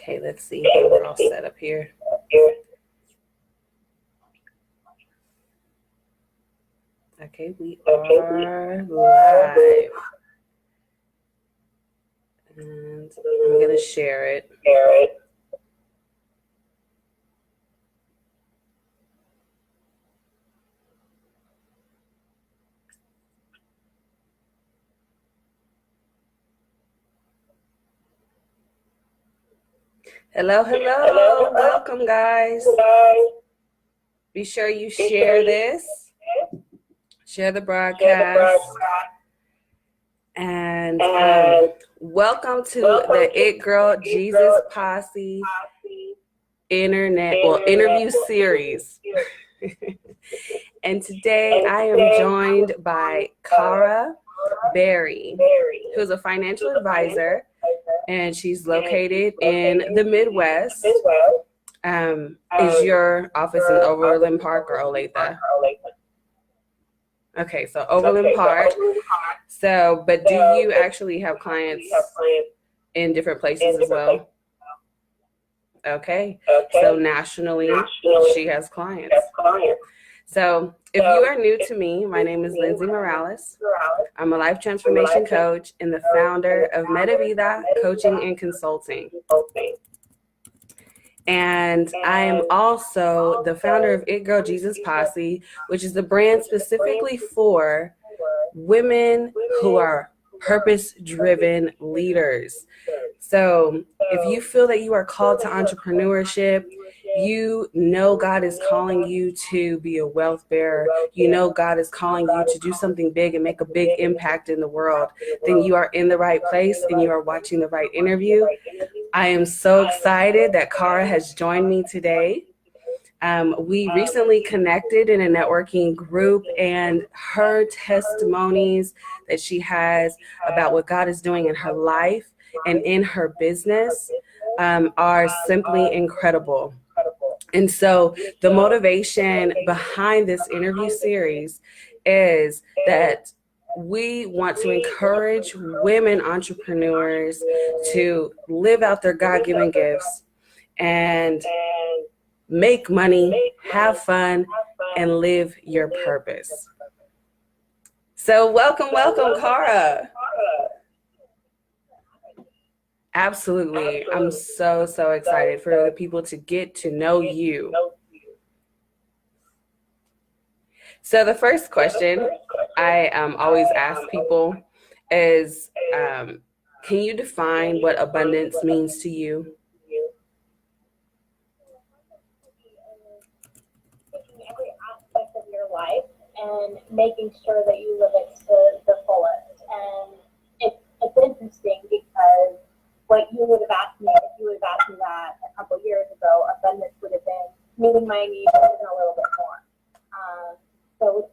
Okay, let's see if we're all set up here. Okay, we are live. And I'm going to share it. Hello. Welcome, guys. Be sure you share this. Share the broadcast. And welcome to the It Girl Jesus Posse interview series. And today I am joined by Carah Berry, who's a financial advisor, and she's located in the Midwest. Is your office in Overland Park or Olathe? Okay, so Overland Park. So, but do you actually have clients in different places as well? Okay, so nationally, she has clients. So if you are new to me, my name is Lindsay Morales. I'm a life transformation coach and the founder of MetaVida Coaching and Consulting. And I am also the founder of It Girl Jesus Posse, which is the brand specifically for women who are purpose-driven leaders. So if you feel that you are called to entrepreneurship, you know God is calling you to be a wealth bearer, you know God is calling you to do something big and make a big impact in the world, then you are in the right place and you are watching the right interview. I am so excited that Carah has joined me today. We recently connected in a networking group, and her testimonies that she has about what God is doing in her life and in her business are simply incredible. And so the motivation behind this interview series is that we want to encourage women entrepreneurs to live out their God-given gifts and make money, have fun, and live your purpose. So welcome, Carah. Absolutely. I'm so excited for the people to get to know you. So the first question I always ask people is, can you define what abundance means to you? Taking every aspect of your life and making sure that you live it to the fullest. And it's interesting because what you would have asked me, if you would have asked me that a couple years ago, abundance would have been meeting my needs and a little bit more. So with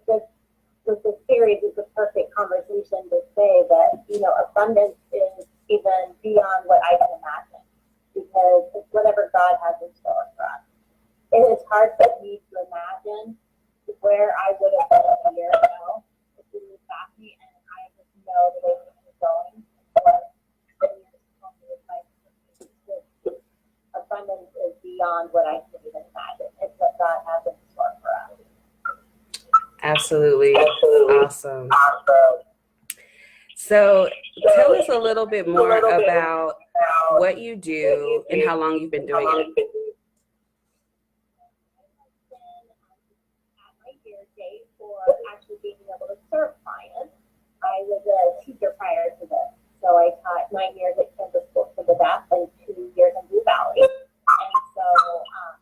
this series, it's a perfect conversation to say that, abundance is even beyond what I can imagine, because it's whatever God has in store for us. It is hard for me to imagine where I would have been a year ago if you would have asked me, and I just know the way things are going. Abundance is beyond what I can even imagine. It's what God has in store for us. Absolutely. Awesome. So tell us a little bit more about what you do and how long you've been doing it. At my year date for actually being able to serve clients, I was a teacher prior to this. So I taught 9 years at Kansas School for the Deaf and 2 years in Blue Valley. And so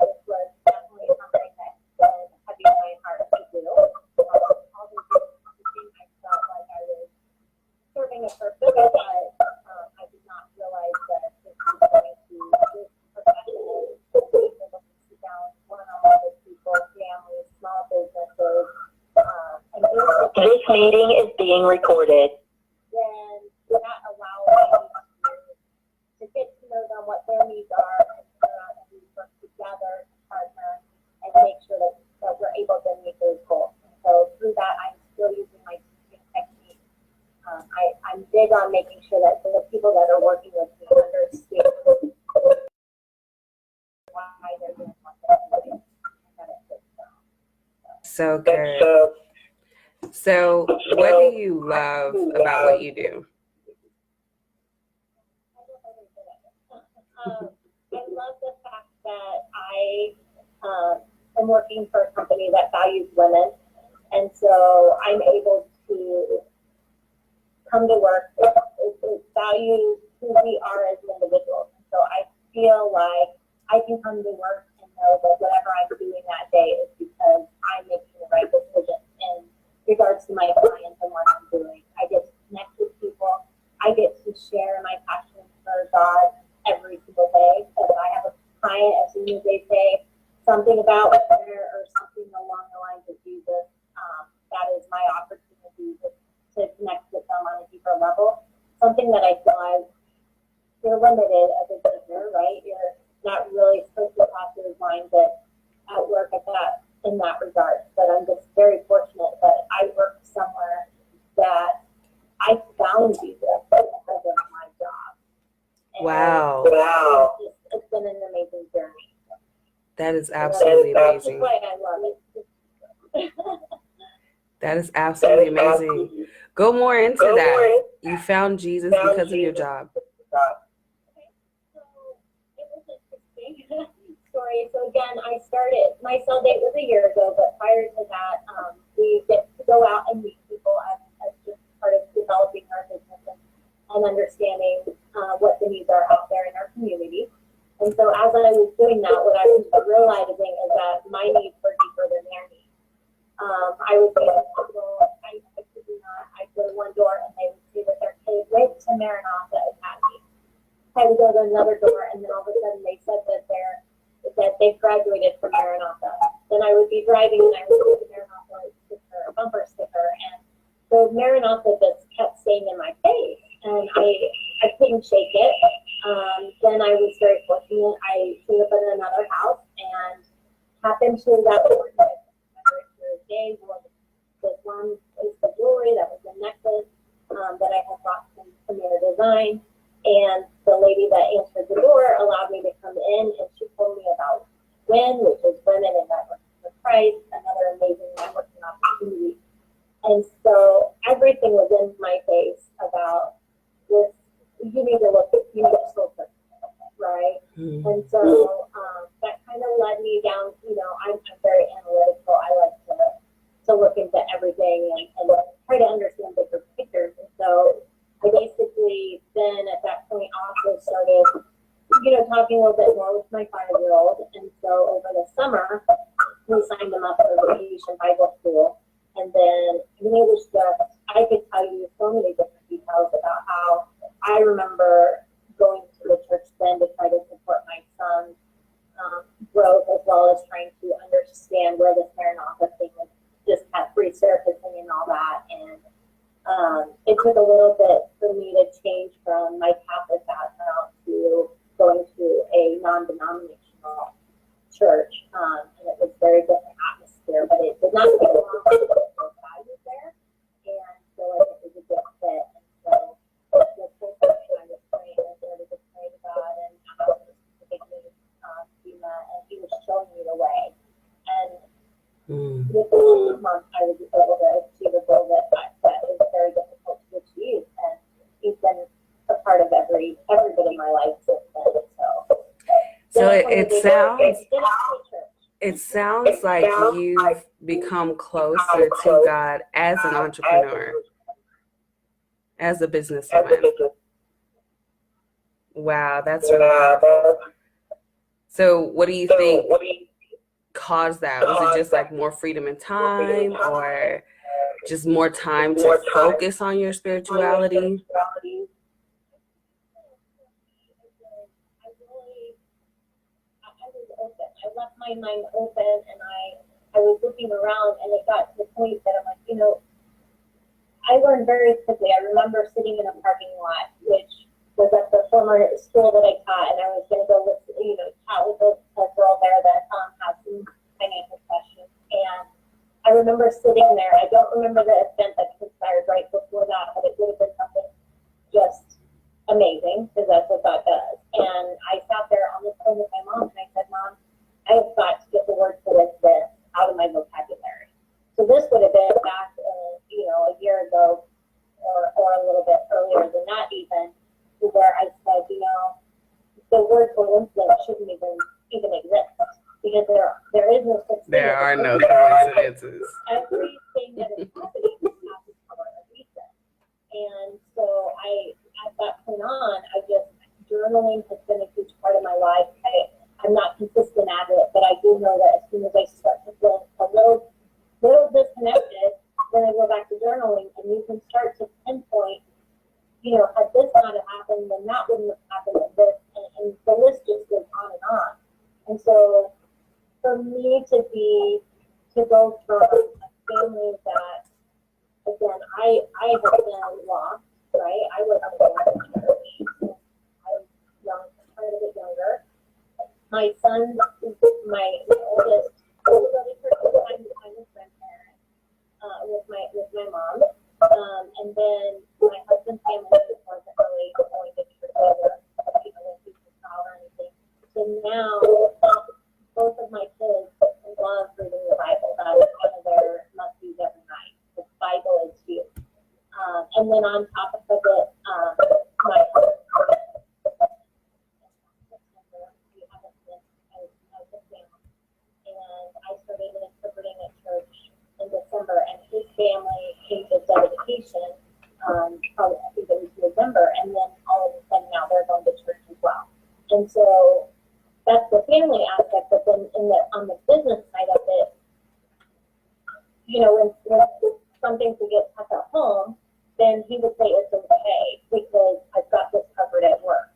this was definitely something that was heavy on my heart to do. All the teaching, I felt like I was serving a purpose, but I did not realize that this was going to this professional, being able to sit down one-on-one with people, families, small businesses. And this meeting is being recorded. Then that allows me to get to know them, what their needs are, and we work together to partner and make sure that we're able to meet those goals. And so through that, I'm still using my teaching technique. I'm big on making sure that the people that are working with me understand so good. So what do you love about what you do? I love the fact that I am working for a company that values women, and so I'm able to come to work. It values who we are as individuals. So I feel like I can come to work and know that whatever I'm doing that day is because I'm making the right decision in regards to my clients and what I'm doing. I get to connect with people. I get to share my passion for God every single day. If I have a client, as soon as they say something about prayer or something along the lines of Jesus, that is my opportunity to connect with them on a deeper level. Something that I feel you're limited as a business, right? You're not really supposed to cross your lines at work in that regard. But I'm just very fortunate that I work somewhere that I found Jesus because of my job. And Wow. It's been an amazing journey. That is absolutely amazing. That's why I love it. That is absolutely amazing. Go more into that. You found Jesus because of your job. Okay, so it was interesting story. So again, I started, my sell date was a year ago, but prior to that, we get to go out and meet people as just part of developing our business and understanding what the needs are out there in our community. And so as I was doing that, what I was realizing is that my needs were deeper than their needs. I would be in hospital, I could not, I'd go to one door and they would say that their kid went to Maranatha Academy. I would go to another door and then all of a sudden they said that they graduated from Maranatha. Then I would be driving and I would see the Maranatha sticker, a bumper sticker, and so Maranatha just kept staying in my face and I couldn't shake it. Then I was very fortunate. I ended up in another house and happened to that fortunate day was this one piece of jewelry that was a necklace that I had bought from Premier Design, and the lady that answered the door allowed me to come in, and she told me about WIN, which is Women in Networking for Christ, another amazing networking opportunity. And so everything was in my face about this. You need to filter, right? Mm-hmm. And so that kind of led me down. I'm very analytical. I like to look into everything and try to understand bigger pictures. And so I basically then at that point also started, talking a little bit more with my 5-year-old. And so over the summer, we signed him up for Vacation Bible School. And then it was just, I could tell you so many different details about how I remember going to the church then to try to support my son's growth, as well as trying to understand where this Maranatha thing was just kept resurfacing and all that. And it took a little bit for me to change from my Catholic background to going to a non-denominational church. And it was a very different atmosphere, but it did not take long to get those values there. And so it was a good fit. And so the whole time I was praying, I started to pray to God and ask him to take me to be met, and he was showing me the way. And within a month, I was able to achieve a goal that is very difficult to achieve, and he's been a part of every bit of my life since then. So it sounds like you've become closer to God as an entrepreneur, as a businesswoman. Wow, that's really powerful. So what do you think caused that? Was it just like more freedom in time, or just more time to focus on your spirituality? I left my mind open, and I was looking around, and it got to the point that I'm like, I learned very quickly. I remember sitting in a parking lot, which was at the former school that I taught, and I was going to go chat with a girl there that had some financial questions. And I remember sitting there. I don't remember the event that transpired right before that, but it would have been something just amazing, because that's what God does. And I sat there on the phone with my mom, and I said, Mom, I have got to get the word for this out of my vocabulary. So this would have been back, a year ago, or a little bit earlier than that even, where I said, the word coincidence shouldn't even exist, because there is no such thing. There are no coincidences. Everything that is happening happens for a reason. And so at that point on, journaling has been a huge part of my life. I'm not consistent at it, but I do know that as soon as I start to feel a little disconnected, then I go back to journaling, and you can start to pinpoint, had this not happened, then that wouldn't have happened, and the list just goes on and on. And so for me to go from a family that, again, I have been lost, right? I wasn't born in church. I was young, quite a bit younger. My son, my oldest, everybody for I'm a grandparent with my mom. And then my husband's family wasn't really going to church either, when he was or anything. So now both of my kids love reading the Bible. That is one of their must-dos every night. The Bible is huge. And then on top of it, my husband, we haven't missed as a family. And I started interpreting at church in December, and his family came to dedication, probably I think it was November, and then all of a sudden now they're going to church as well. And so that's the family aspect, but then on the business side of it, when some things would get tough at home, then he would say it's okay because I've got this covered at work.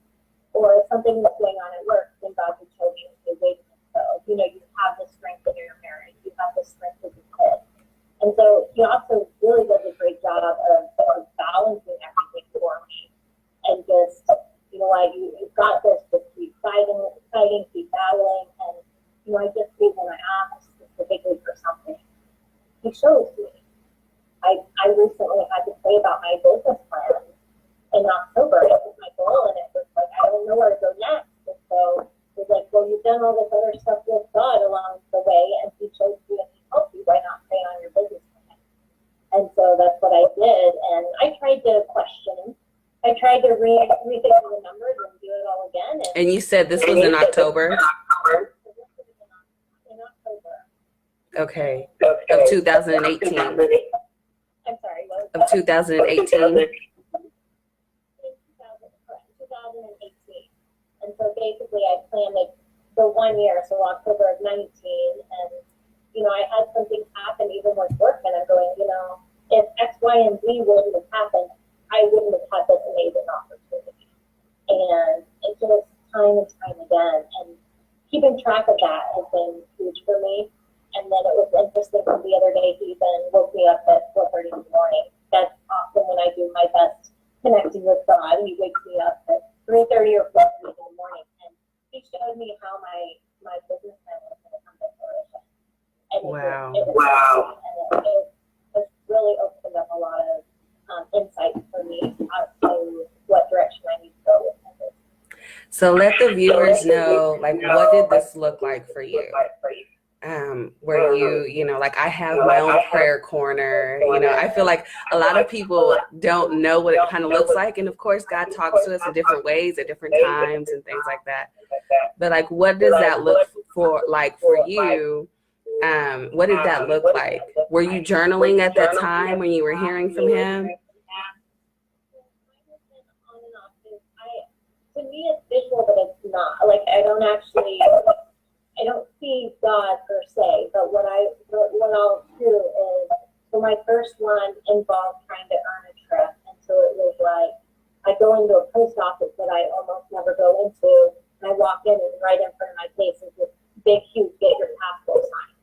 Or if something was going on at work, then God would show me and say, wait a minute, so, you have the strength in your marriage, you have the strength of your kids. And so he also really does a great job of balancing everything for me. And just, you've got this, just keep fighting, keep battling. And, I just see when I ask specifically for something, he shows me. I recently had to pray about my business plan in October. It was my goal, and it was like, I don't know where to go next. And so it was like, well, you've done all this other stuff with God along the way, and he chose you and he helped you. Why not pray on your business plan? And so that's what I did. And I tried to question. I tried to rethink the numbers and do it all again. And you said this was in October? In October. Okay. Of 2018. I'm sorry, what? Of 2018. 2018. And so basically I planned it the 1 year, so October of 19, and I had some things happen even with work, and I'm going, if X, Y, and Z wouldn't have happened, I wouldn't have had this amazing opportunity. And it just time and time again, and keeping track of that has been huge for me. And then it was interesting because the other day he even woke me up at 4:30 in the morning. That's often when I do my best connecting with God. He wakes me up at 3:30 or 4:30 in the morning, and he showed me how my business plan was going to come to fruition. And wow. It really opened up a lot of insight for me as to what direction I need to go with my business. So let the viewers know, what did this look like for you? Where you, I have my own prayer corner, I feel like a lot of people don't know what it kind of looks like. And of course, God talks to us in different ways at different times and things like that. But what does that look for you? What did that look like? Were you journaling at that time when you were hearing from him? To me, it's visual, but it's not. I don't see God per se, but what I'll do is, so my first one involved trying to earn a trip, and so it was like, I go into a post office that I almost never go into, and I walk in and right in front of my face is this big, huge get your passport sign.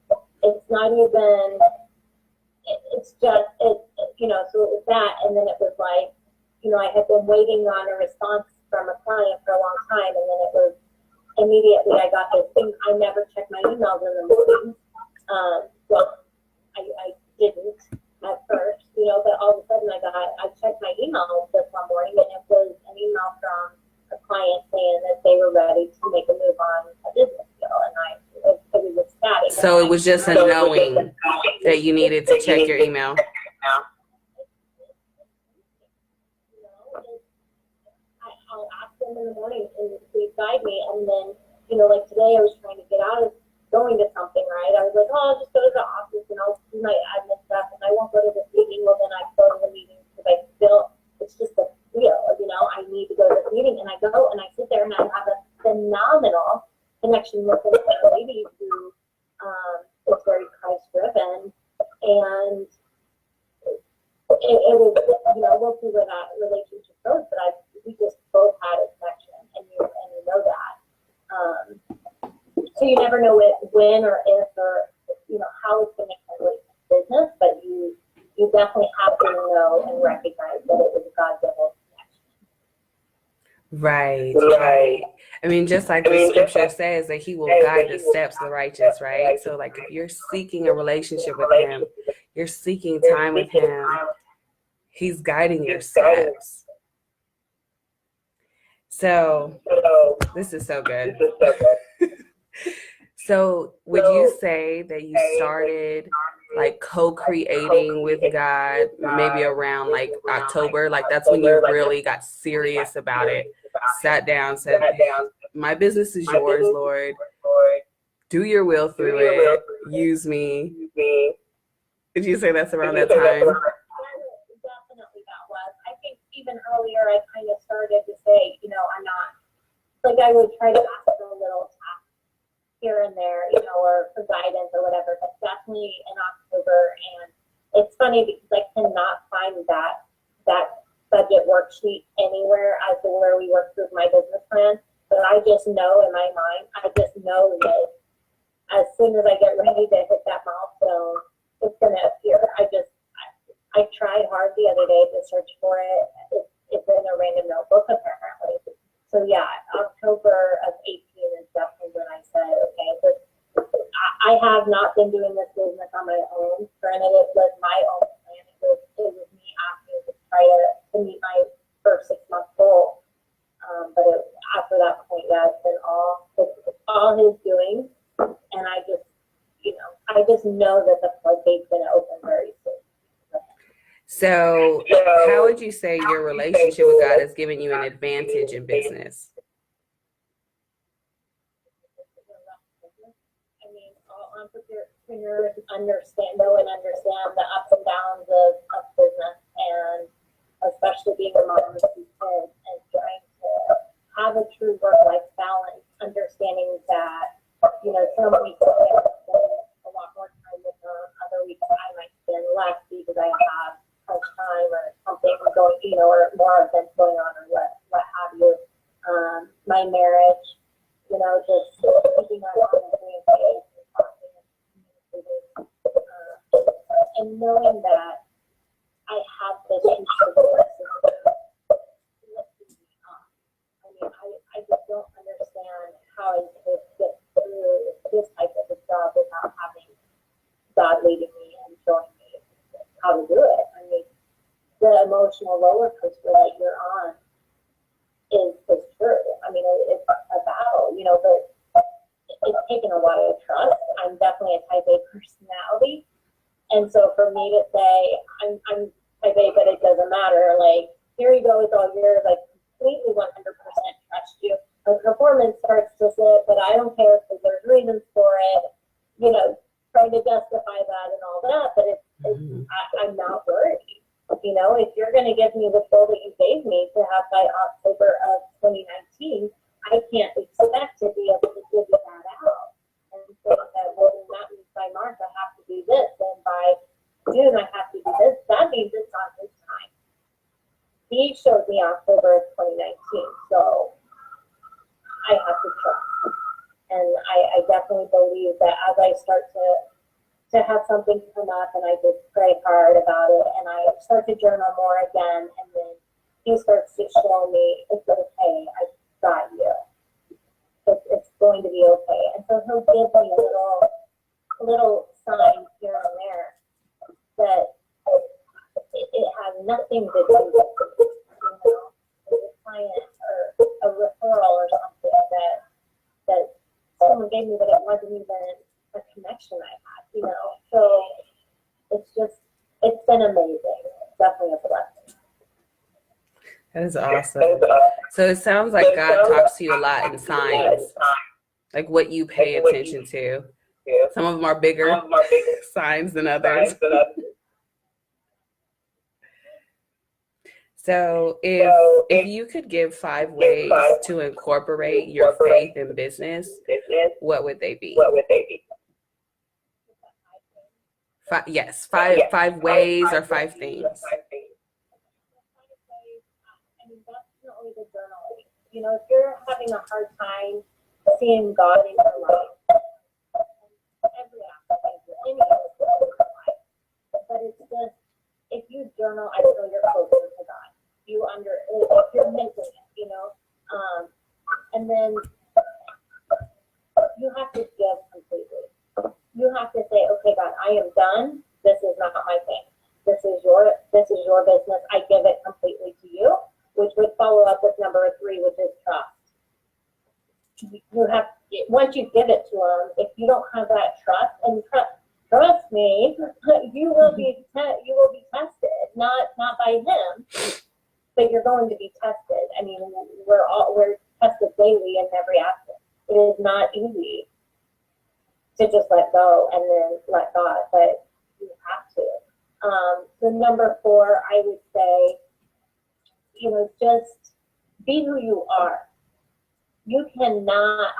It's not even, it's just, so it was that, and then it was like, I had been waiting on a response from a client for a long time, and then it was, immediately I got this thing. I never checked my emails in the morning. Well, I didn't at first, but all of a sudden I checked my email this one morning, and it was an email from a client saying that they were ready to make a move on a business deal, and it was ecstatic. So it was just a knowing that you needed to check your email? I'll ask them in the morning and they guide me. And then, like today I was trying to get out of going to something, right? I was like, oh, I'll just go to the office and I'll do my admin stuff and I won't go to this meeting. Well, then I go to the meeting because I feel it's just a feel, I need to go to this meeting. And I go and I sit there and I have a phenomenal connection with this lady who is very Christ driven. And it was, we'll see where that relationship goes, but we just both had a connection, and you know that. So you never know when or if or how it's going to translate to business, but you definitely have to know and recognize that it was a God-given connection. Right. I mean, just like the scripture says that he will guide the steps of the righteous, right? So like if you're seeking a relationship with him, you're seeking time with him, he's guiding your steps. So this is so good. So would you say that you started like co-creating with God maybe around like October? Like that's when you really got serious about it, sat down, said, my business is yours, Lord. Do your will through it. Use me. Did you say that's around that time? Definitely that was. I think even earlier I kind of started to say, I'm not, like I would try to ask for a little task here and there, or for guidance or whatever, but definitely in October. And it's funny because I cannot find that budget worksheet anywhere as to where we work through my business plan, but I just know in my mind, I just know that as soon as I get ready to hit that milestone, it's going to appear. I tried hard the other day to search for it. It's in a random notebook apparently. So yeah, October of 18 is definitely when I said, okay, I have not been doing this business on my own. Granted, it was my own plan. It was me asking to try to meet my first 6-month goal. But after that point, yeah, it's been all his doing. And I just know that the floodgate's going to open very soon. So how would you say your relationship with God has given you an advantage in business? I mean, all entrepreneurs understand the ups and downs of business, and especially being a mom of 2 kids and trying to have a true work-life balance, understanding that, some weeks I might spend a lot more time with them, other weeks I might spend less because I have time or something going, or more events going on or what have you. My marriage, just keeping on the same page and talking and communicating, and knowing that I have this support system lifting me up. I mean, I just don't understand how I could get through this type of a job without having God leading me and showing me how to do it. I mean, the emotional roller coaster that you're on is true. I mean, it's a battle, but it's taken a lot of trust. I'm definitely a type A personality. And so for me to say, I'm type A, but it doesn't matter, like, here you go, it's all yours, I completely 100% trust you. My performance starts to slip, but I don't care because there's reasons for it, trying to justify that and all that, but I'm not worried. If you're going to give me the goal that you gave me to have by October of 2019, I can't expect to be able to give you that out and say that, well, then that means by March I have to do this, and by June I have to do this. That means it's on his time. He showed me October of 2019, so I have to trust. And I definitely believe that as I start to have something come up and I just pray hard about it and I start to journal more again, and then he starts to show me it's okay, I got you. It's going to be okay. And so he'll give me little signs here and there that it has nothing to do with, a client or a referral or something that someone gave me, but it wasn't even a connection I had, So been amazing. Definitely a blessing. That is awesome. So it sounds like God talks to you a lot in signs, like what you pay attention to. Some of them are bigger signs than others. So if you could give 5 ways to incorporate your faith in business, what would they be? Five ways or 5 things. I mean, definitely the journaling. You know, if you're having a hard time seeing God in your life, every aspect of any of your life, but it's just, if you journal, I feel you're closer to God. If you're missing it, you know, and then you have to give completely. You have to say, okay, God, I am done. This is not my thing. This is your business. I give it completely to you, which would follow up with number 3, which is trust. You have, once you give it to him, if you don't have that trust, and trust me, you will be tested, not by him, but you're going to be tested. I mean, we're tested daily in every aspect. It is not easy to just let go and then let God, but you have to. The number 4, I would say, you know, just be who you are. You cannot,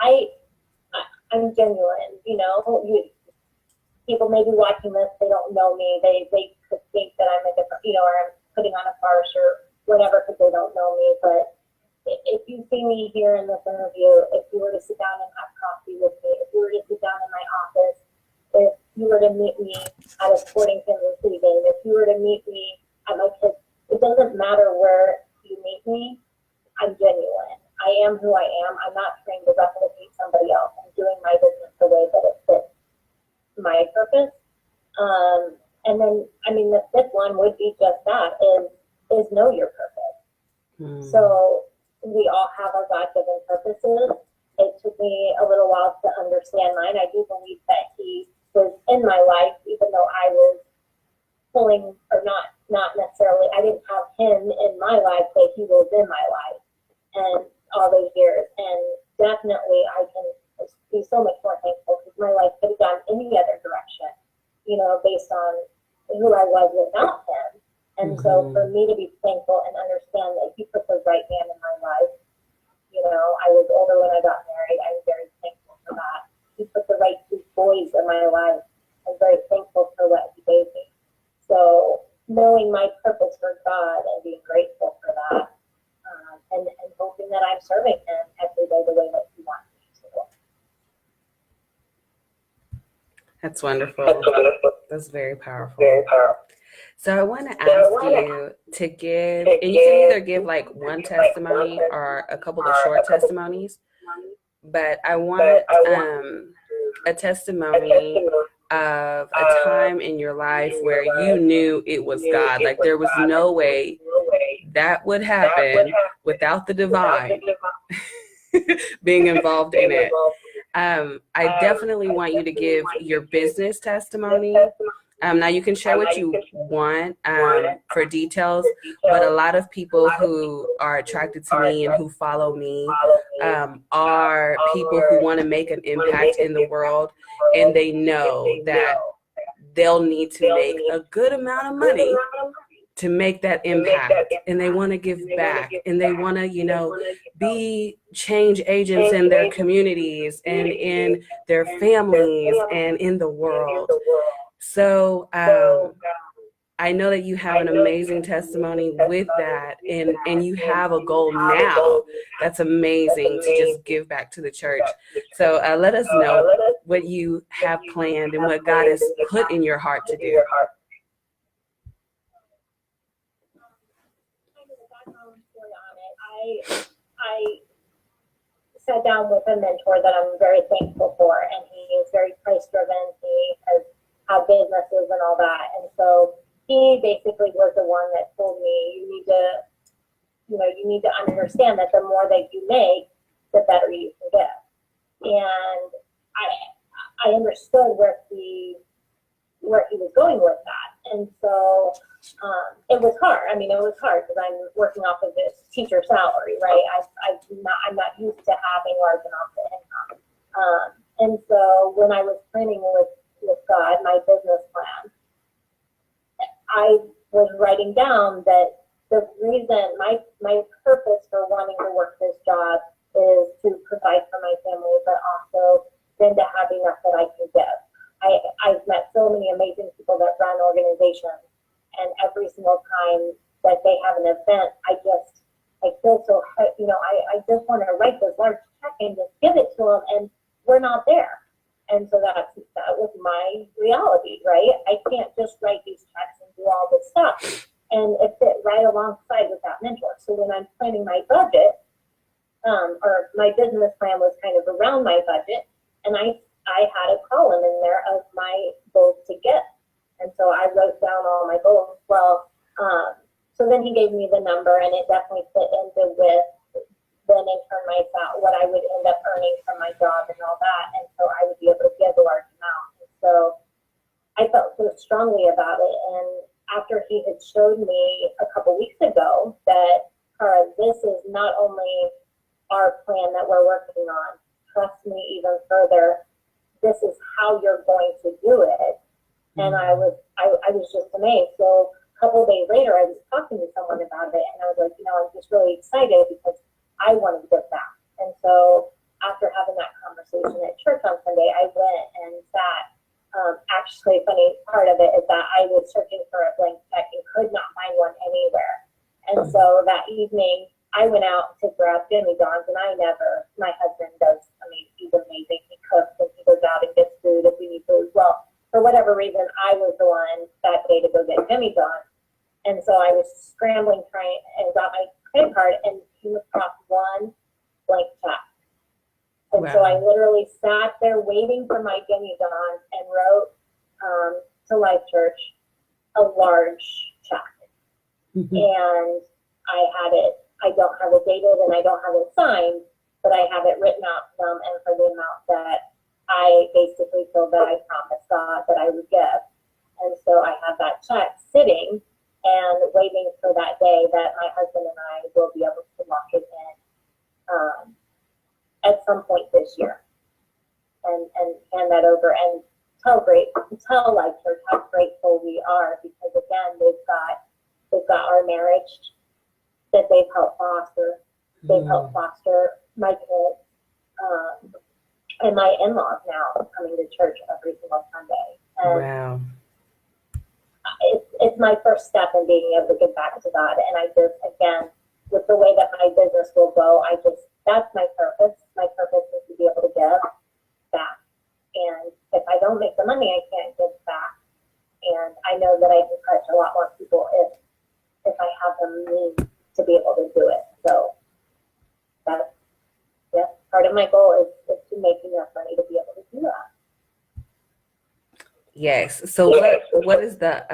I'm genuine, you know, people may be watching this, they don't know me, they could think that I'm a different, you know, or I'm putting on a farce or whatever because they don't know me, but if you see me here in this interview, if you were to sit down and have coffee with me, if you were to sit down in my office, if you were to meet me at a sporting Kansas City game, if you were to meet me at my kids, it doesn't matter where you meet me, I'm genuine. I am who I am. I'm not trying to replicate somebody else. I'm doing my business the way that it fits my purpose. And then, I mean, the 5th one would be just that, is know your purpose. So we all have our God-given purposes. It took me a little while to understand mine. I do believe that he was in my life, even though I was pulling, or not necessarily, I didn't have him in my life, but he was in my life. And all those years, and definitely I can be so much more thankful because my life could have gone any other direction, you know, based on who I was without him. And so for me to be thankful and understand that he put the right man in my life, you know, I was older when I got married. I'm very thankful for that. He put the right 2 boys in my life. I'm very thankful for what he gave me. So knowing my purpose for God and being grateful for that. And hoping that I'm serving him every day the way that he wants me to. That's wonderful. That's very powerful. So I want to ask you to give, and you can either give like one testimony or a couple of short testimonies, but I want a testimony of a time in your life where you knew it was God. Like there was no way that would happen without the divine being involved in it. I definitely want you to give your business testimony. Now you can share what you want for details, but a lot of people who are attracted to me and who follow me are people who want to make an impact in the world, and they know that they'll need to make a good amount of money to make that impact, and they want to give back, and they want to, you know, be change agents in their communities and in their families and in the world. So I know that you have an amazing testimony with that, and you have a goal now that's amazing to just give back to the church. So let us know what you have planned and what God has put in your heart to do. I sat down with a mentor that I'm very thankful for, and he is very price driven. He has had businesses and all that, and so he basically was the one that told me you need to understand that the more that you make, the better you can get. And I understood where he was going with that, And so it was hard. I mean, it was hard because I'm working off of this teacher salary, right? I'm not used to having large amounts of income. And so when I was planning with God, my business plan, I was writing down that the reason my purpose for wanting to work this job is to provide for my family, but also then to have enough that I can give. I've met so many amazing people that run organizations, and every single time that they have an event, I feel so, I just want to write this large check and just give it to them, and we're not there. And so that was my reality, right? I can't just write these checks and do all this stuff. And it fit right alongside with that mentor. So when I'm planning my budget, or my business plan was kind of around my budget, and I had a column in there of my goals to get. And so I wrote down all my goals. Well, so then he gave me the number, and it definitely fit into with then in turn what I would end up earning from my job and all that. And so I would be able to give a large amount. And so I felt so strongly about it. And after he had showed me a couple weeks ago that, Carah, this is not only our plan that we're working on, trust me even further, this is how you're going to do it. And I was just amazed. So a couple of days later, I was talking to someone about it, and I was like, I'm just really excited because I wanted to give back. And so after having that conversation at church on Sunday, I went and sat. Actually, funny part of it is that I was searching for a blank check and could not find one anywhere. And so that evening, I went out to grab Jimmy John's, and my husband does, he's amazing. He cooks and he goes out and gets food if we need food. Well, for whatever reason, I was the one that day to go get Jimmy John's. And so I was scrambling, trying, and got my credit card, and came across one blank check. And so I literally sat there waiting for my Jimmy John's and wrote to Life Church a large check. Mm-hmm. And I had it, I don't have it dated and I don't have it signed, but I have it written out to them and for the amount that I basically feel that I promised God that I would give. And so I have that check sitting and waiting for that day that my husband and I will be able to lock it in at some point this year and hand that over and tell Life Church how grateful we are, because again, they've got our marriage that they've helped foster. They've helped foster my kids, and my in-laws now coming to church every single Sunday. And wow. It's my first step in being able to give back to God. And I just, again, with the way that my business will go, that's my purpose. My purpose is to be able to give back. And if I don't make the money, I can't give back. And I know that I can touch a lot more people if I have the means to be able to do it. So that's, part of my goal is to make enough money to be able to do that. Yes. So what is the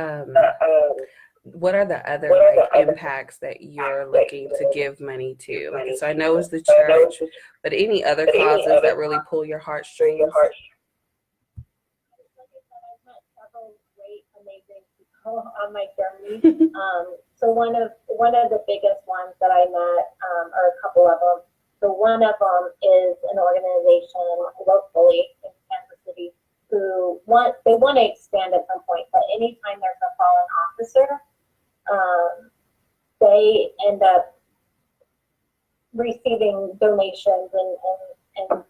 what are the other impacts that you're looking to give money to? Like, so I know it's the church, but any other causes that really pull your heartstrings? Like I said, I've met several great, amazing people on my journey. So one of the biggest ones that I met, or a couple of them. So one of them is an organization locally in Kansas City who want to expand at some point, but anytime there's a fallen officer, they end up receiving donations and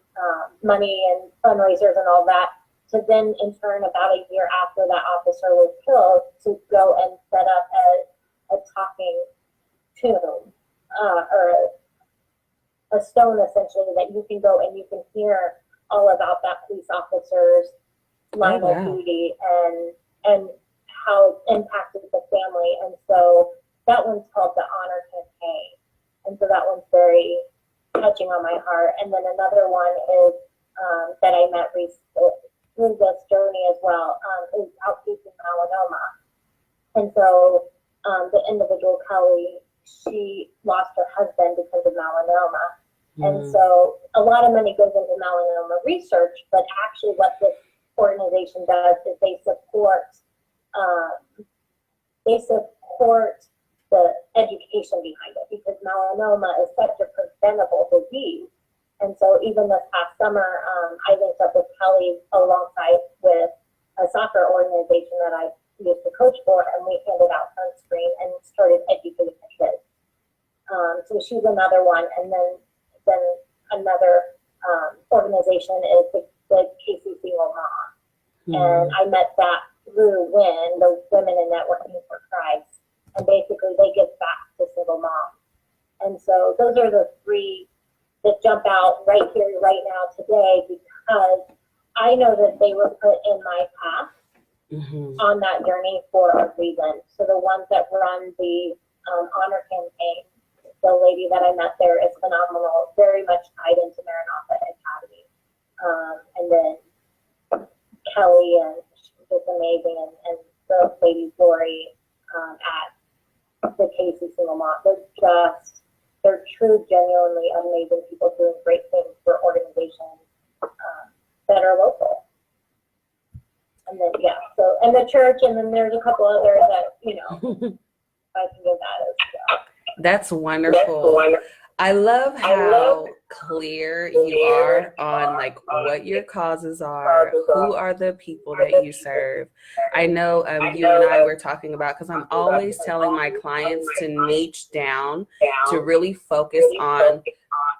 money and fundraisers and all that to then in turn about a year after that officer was killed to go and set up a talking tomb or a stone essentially that you can go and you can hear all about that police officer's line of duty and how it impacted the family. And so that one's called the Honor Campaign. And so that one's very touching on my heart. And then another one is that I met through this journey as well, is outpatient melanoma. And so the individual, Kelly, she lost her husband because of melanoma. And so a lot of money goes into melanoma research, but actually what this organization does is they support they support the education behind it, because melanoma is such a preventable disease. And so even this past summer, I linked up with Kelly alongside with a soccer organization that I used to coach for, and we handed out sunscreen and started educating the kids. So she's another one, and then another organization is the Casey Single Mom. And I met that through WIN, the Women in Networking for Christ, and basically they give back to single moms. And so those are the three that jump out right here, right now, today, because I know that they were put in my path on that journey for a reason. So the ones that run the honor campaign, the lady that I met there is phenomenal, very much tied into Maranatha Academy. And then Kelly, and she's just amazing, and the lady Lori at the Casey Single Mom. They're true, genuinely amazing people doing great things for organizations that are local. And then, and the church, and then there's a couple others that, I can give that as well. That's wonderful. I love how clear you are on like what your causes are, who are the people that you serve. I know you and I were talking about, because I'm always telling my clients to niche down, to really focus on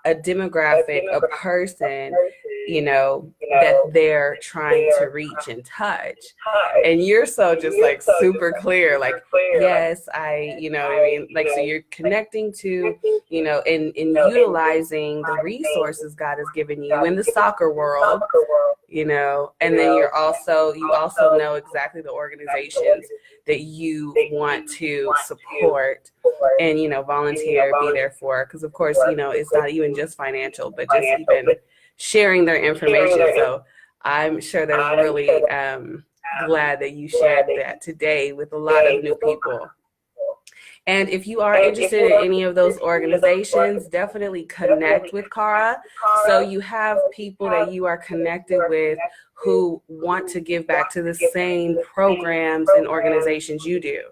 a demographic, a person, that they're trying to reach and touch. And you're so just like super clear, like, yes, you know what I mean? Like, so you're connecting to, and utilizing the resources God has given you in the soccer world, and then you also know exactly the organizations that you want to support and, volunteer, be there for. Because of course, it's not even just financial, but just even sharing their information. So I'm sure they're really glad that you shared that today with a lot of new people. And if you are interested in any of those organizations, definitely connect with Carah. So you have people that you are connected with who want to give back to the same programs and organizations you do.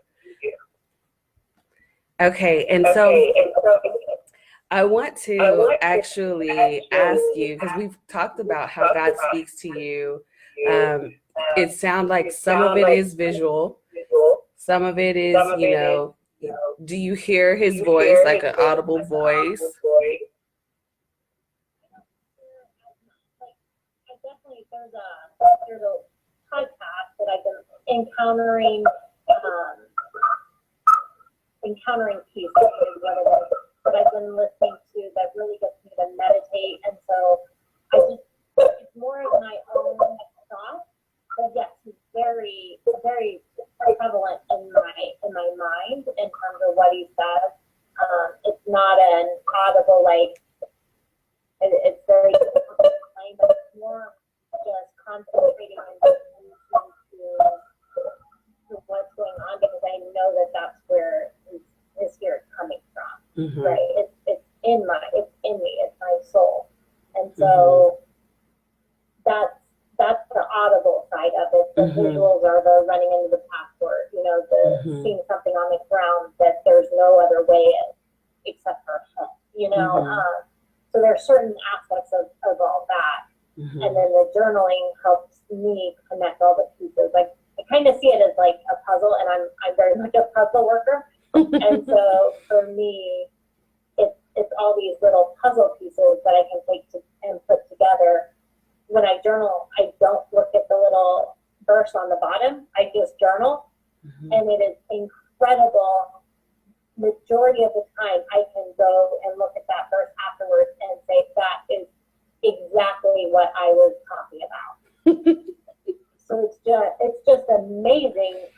Okay, and so I want to actually ask you, because we've talked about how God speaks to you. It sounds like some of it is visual, some of it is, do you hear his voice, like an audible voice? Definitely, there's a podcast that I've been encountering peace, that I've been listening to, that really gets me to meditate. And so it's more of my own thoughts, but yes, it's very, very prevalent in my mind in terms of what he says. It's not an audible, like, it's very difficult to explain, but it's more just concentrating and listening to what's going on, because I know that that's where his spirit's coming from, right? It's in me, it's my soul. And so that's the audible side of it. The visuals are the running into the passport, the seeing something on the ground that there's no other way except for him, so there's certain aspects of all that. And then the journaling helps me connect all the pieces. Like, I kind of see it as like a puzzle, and I'm very much a puzzle worker. And so for me, it's all these little puzzle pieces that I can take and put together. When I journal, I don't look at the little verse on the bottom. I just journal, and it is incredible. Majority of the time, I can go and look at that verse afterwards and say, that is exactly what I was talking about. So it's just amazing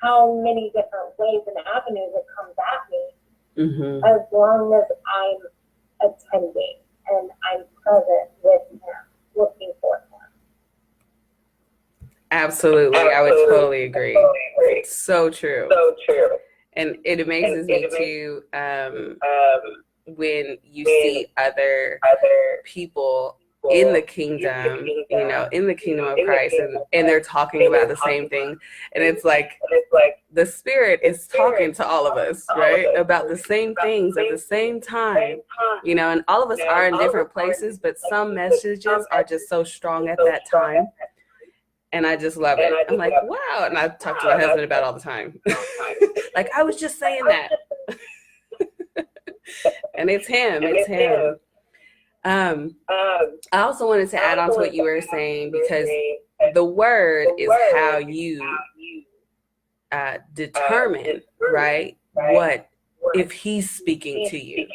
how many different ways and avenues it comes at me, as long as I'm attending and I'm present with him, looking for him. Absolutely. I would totally agree. It's so true. And it amazes me too, when you see other people in the kingdom, in the kingdom of Christ, and they're talking about the same thing. And it's like the Spirit is talking to all of us, right? About the same things at the same time, and all of us are in different places, but some messages are just so strong at that time. And I just love it. I'm like, wow. And I talk to my husband about it all the time. Like, I was just saying that. And it's him. I also wanted to add on to what you were saying, because the word is how you determine, right, what if he's speaking to you,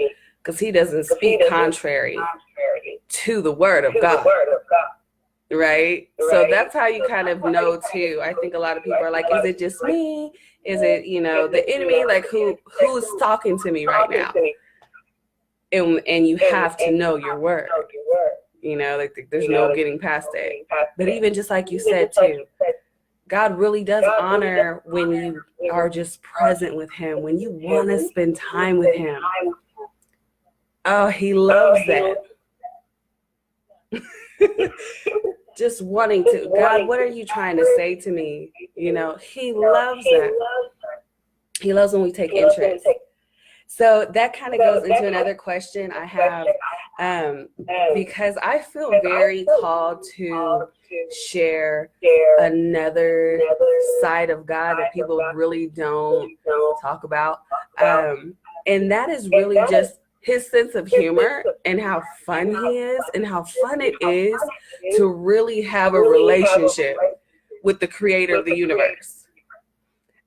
because he doesn't speak contrary to the word of God, right? So that's how you kind of know too. I think a lot of people are like, is it just me? Is it, the enemy? Like, who's talking to me right now? And you have to know your word, like there's no getting past it. But even just like you said too, God really does honor when you are just present with him, when you want to spend time with him. Oh, he loves that. Just wanting to, God, what are you trying to say to me? He loves that. He loves when we take interest. So that kind of goes into another question I have, because I feel very called to share another side of God that people really don't talk about. And that is really just his sense of humor and how fun he is, and how fun it is to really have a relationship with the creator of the universe.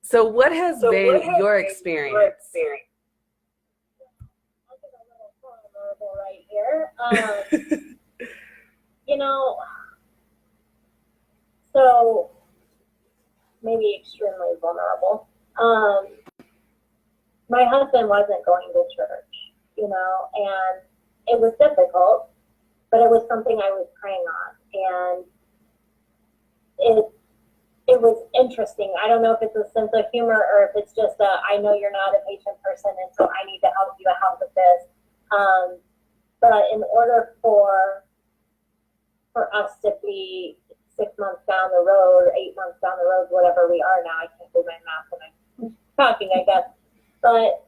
So what has been your experience? Right here. So maybe extremely vulnerable. My husband wasn't going to church, and it was difficult, but it was something I was praying on, and it was interesting. I don't know if it's a sense of humor or if it's just I know you're not a patient person, and so I need to help you out with this. But in order for us to be 6 months down the road, 8 months down the road, whatever we are now, I can't do my math when I'm talking, I guess. But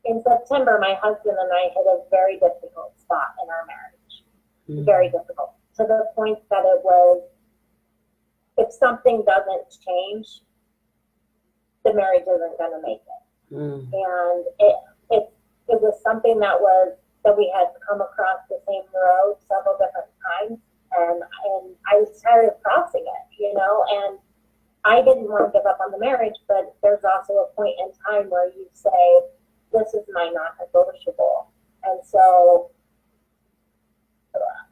in September, my husband and I hit a very difficult spot in our marriage. Mm-hmm. Very difficult. To the point that it was, if something doesn't change, the marriage isn't going to make it. Mm. And it was something that we had come across the same road several different times, and I was tired of crossing it, and I didn't want to give up on the marriage, but there's also a point in time where you say, this is my non-negotiable. And so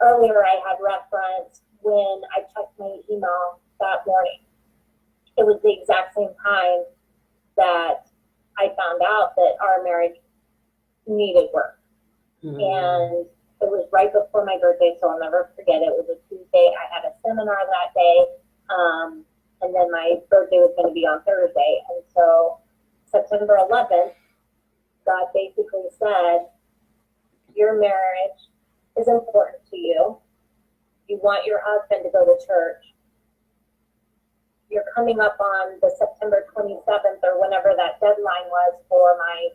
earlier I had referenced when I checked my email that morning. It was the exact same time that I found out that our marriage needed work. Mm-hmm. And it was right before my birthday, so I'll never forget it. It was a Tuesday. I had a seminar that day, and then my birthday was going to be on Thursday. And so September 11th, God basically said, your marriage is important to you. You want your husband to go to church. You're coming up on the September 27th or whenever that deadline was for my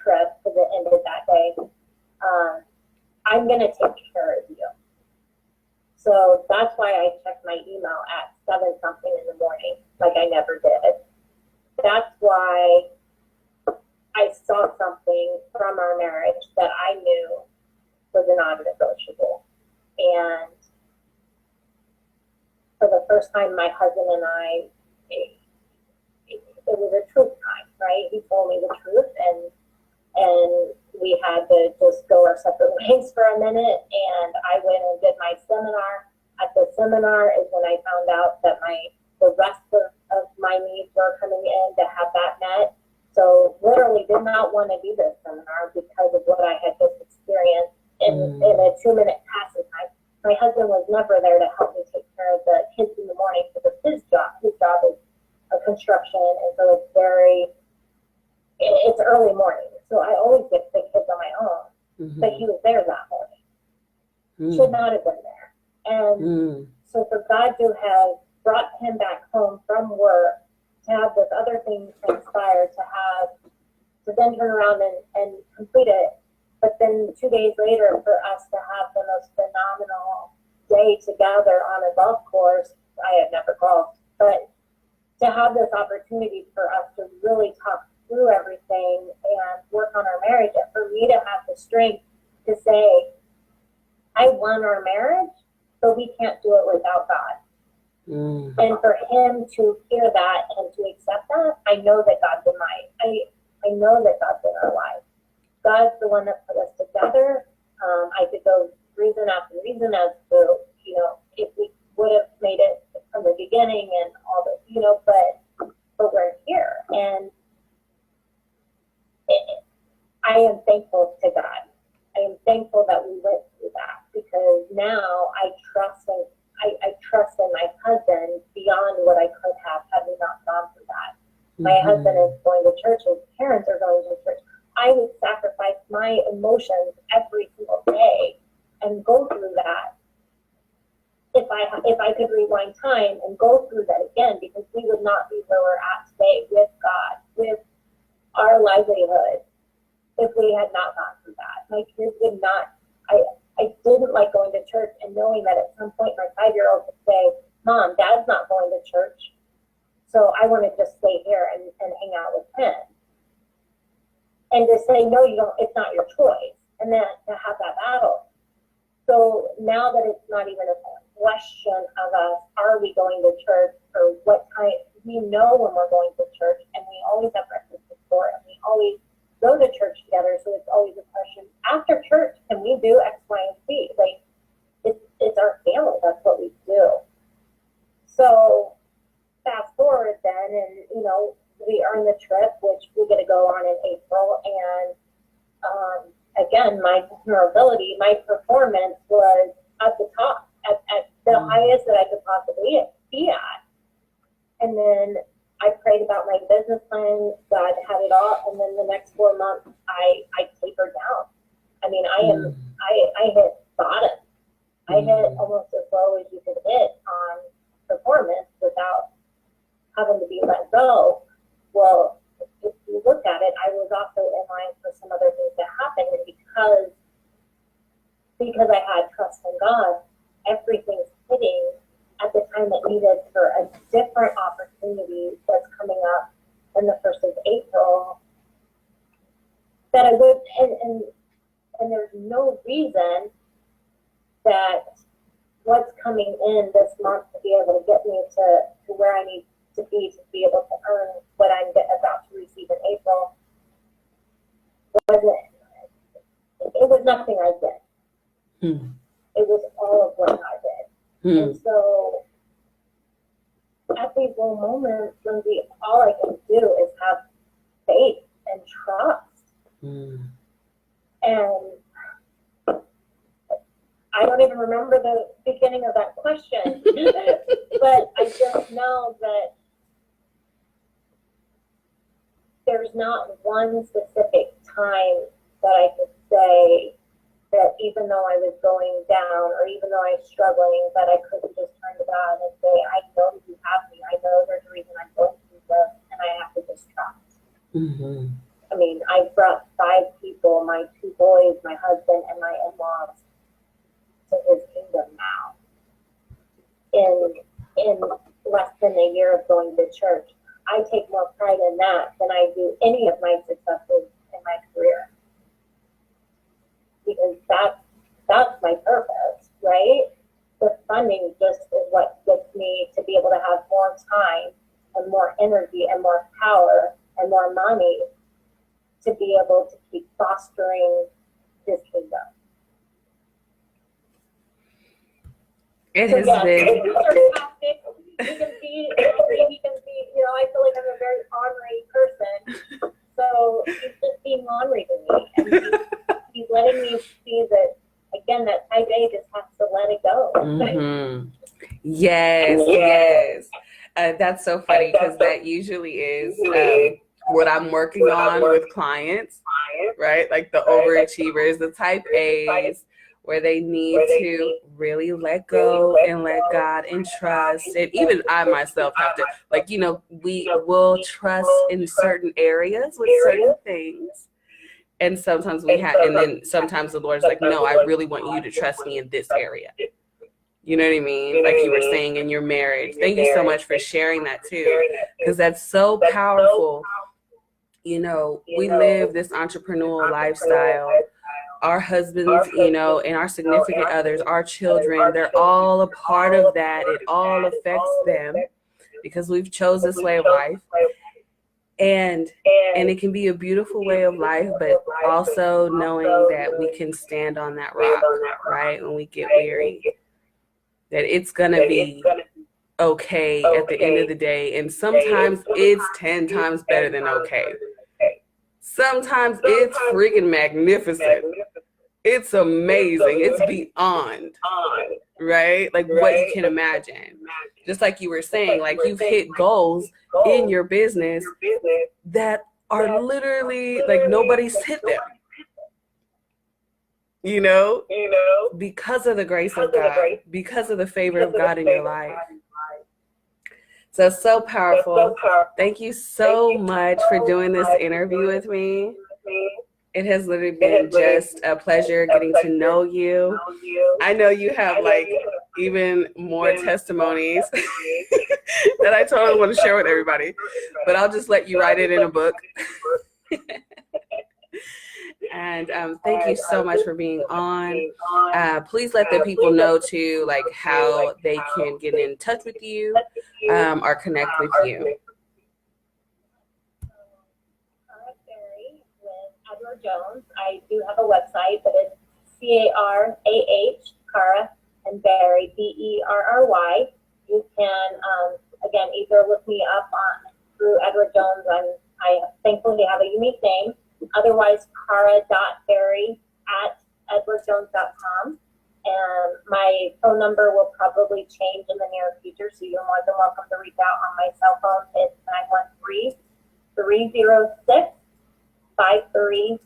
trip, because it ended that day. I'm going to take care of you. So that's why I checked my email at 7-something in the morning, like I never did. That's why I saw something from our marriage that I knew was a non-negotiable. And for the first time, my husband and I, it was a truth time, right? He told me the truth, and we had to just go our separate ways for a minute. And I went and did my seminar. At the seminar is when I found out that the rest of my needs were coming in to have that met. So literally did not want to do this seminar because of what I had just experienced in a 2-minute passing time. My husband was never there to help me take care of the kids in the morning because his job is a construction, and so it's early morning. So I always get the kids on my own. Mm-hmm. But he was there that morning. should not have been there. And so for God to have brought him back home from work, to have this other thing transpire, to then turn around and complete it, but then 2 days later for us to have the most phenomenal day together on a golf course. I had never golfed, but to have this opportunity for us to really talk through everything and work on our marriage, and for me to have the strength to say, I won our marriage, but we can't do it without God. And for him to hear that and to accept that, I know that God's in I know that God's in our life. God's the one that put us together. I could go reason after reason as to, if we would have made it from the beginning and all the, but we're here. And I am thankful to God. I am thankful that we went through that, because now I trust in my husband beyond what I could have had we not gone through that. My husband is going to church. His parents are going to church. I would sacrifice my emotions every single day and go through that. If I could rewind time and go through that again, because we would not be where we're at today with God, with our livelihood, if we had not gone through that. My kids would not. I didn't like going to church and knowing that at some point my 5-year-old would say, Mom, Dad's not going to church, so I want to just stay here and hang out with him. And to say, no, you don't, it's not your choice. And then to have that battle. So now that it's not even a question of us, are we going to church or what time? We know when we're going to church, and we always have breakfast before, and we always go to church together. So it's always a question, after church, can we do X, Y, and Z? Like, it's our family. That's what we do. So fast forward then, and we earn the trip, which we get to go on in April. And again, my vulnerability, my performance was at the top, at the highest that I could possibly be at. And then I prayed about my business plan. God had it all. And then the next 4 months, I tapered down. I mean, I hit bottom. I hit almost as low as you could hit on performance without having to be let go. Well, if you look at it, I was also in line for some other things to happen. And because I had trust in God, everything's hitting at the time it needed for a different opportunity that's coming up in the 1st of April. That I would, and there's no reason that what's coming in this month to be able to get me to where I need to be able to earn what I'm about to receive in April. It was nothing I did. It was all of what I did. And so at these low moments, Lindsay, all I can do is have faith and trust. And I don't even remember the beginning of that question, but I just know that there's not one specific time that I could say that even though I was going down or even though I was struggling, that I couldn't just turn to God and say, I know you have me. I know there's a reason I'm going through this, and I have to just trust. I mean, I brought 5 people, my 2 boys, my husband, and my in-laws to his kingdom now. In less than a year of going to church. I take more pride in that than I do any of my successes in my career. Because that's my purpose, right? The funding just is what gets me to be able to have more time and more energy and more power and more money to be able to keep fostering this kingdom. It has been. You can see, I feel like I'm a very ornery person. So he's just being ornery to me. And he's letting me see that, again, that type A just has to let it go. Yes. That's so funny, because that usually is what I'm working on with clients, right? Like the overachievers, the type A's, where they need to really let go and let God and trust. And even I myself have to, like, you know, we will trust in certain areas with certain things. And sometimes we have, and then sometimes the Lord's like, no, I really want you to trust me in this area. You know what I mean? Like you were saying in your marriage. Thank you so much for sharing that too, because that's so powerful. You know, we live this entrepreneurial lifestyle. Our husbands, you know, and our significant others, our children, they're all a part of that. It all affects them because we've chose this way of life. And it can be a beautiful way of life, but also knowing that we can stand on that rock, right? When we get weary, that it's going to be okay at the end of the day. And sometimes it's 10 times better than okay. Sometimes it's freaking magnificent. It's amazing. It's beyond, right? Like what you can imagine. Just like you were saying, like you've hit goals in your business that are literally like nobody's hit them. You know, because of the grace of God, because of the favor of God in your life. So it's so powerful. Thank you so much for doing this interview with me. It has literally been just a pleasure getting to know you. I know you have like even more testimonies that I totally want to share with everybody, but I'll just let you write it in a book. And thank you so much for being on. Please let the people know too, like how they can get in touch with you or connect with you. Jones. I do have a website, but it's CARAH, Carah, and Berry, BERRY. You can, again, either look me up through Edward Jones. I thankfully have a unique name. Otherwise, cara.berry@edwardjones.com. And my phone number will probably change in the near future, so you're more than welcome to reach out on my cell phone. It's 913-306-5379.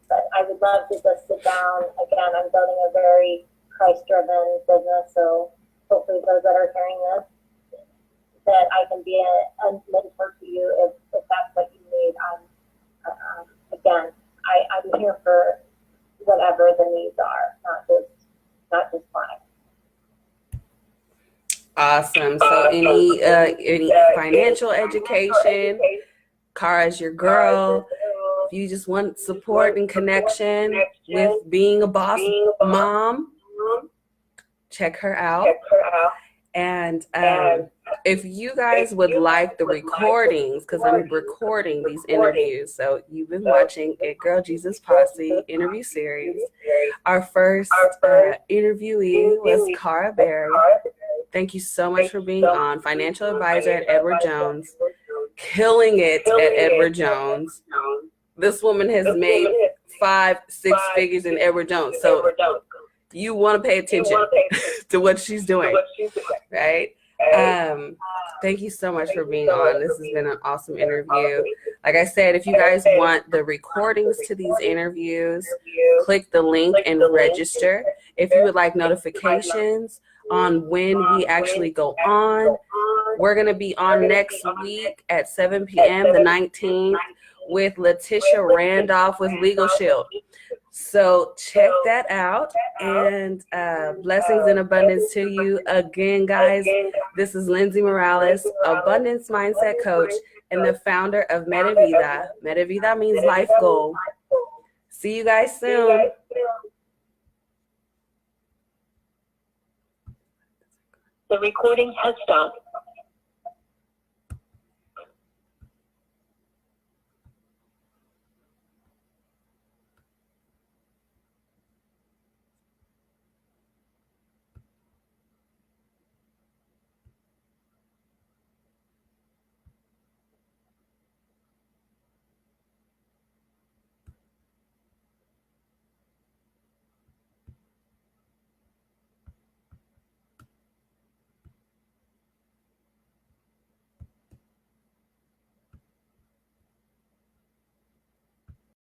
But I would love to just sit down. Again, I'm building a very Christ-driven business, so hopefully those that are hearing this, that I can be a mentor to you if that's what you need. Again, I'm here for whatever the needs are, not just mine. Awesome. So any financial education, Carah's your girl. If you just want support and connection with being a boss mom, check her out. And if you guys would like the recordings, because I'm recording these interviews, so you've been watching It Girl Jesus Posse interview series. Our first interviewee was Carah Berry. Thank you so much for being on. Financial advisor at Edward Jones. Killing it at Edward Jones. This woman has made 5-6 figures in Edward Jones. So you want to pay attention to what she's doing, right? Thank you so much for being on. This has been an awesome interview. Like I said, if you guys want the recordings to these interviews, click the link and register. If you would like notifications on when we actually go on, we're going to be on next week at 7 p.m., the 19th, with Letitia Randolph with Legal Shield. So check that out, and blessings and abundance to you. Again, guys, this is Lindsay Morales, Abundance Mindset Coach and the founder of Meta Vida. Meta Vida means life goal. See you guys soon. The recording has stopped.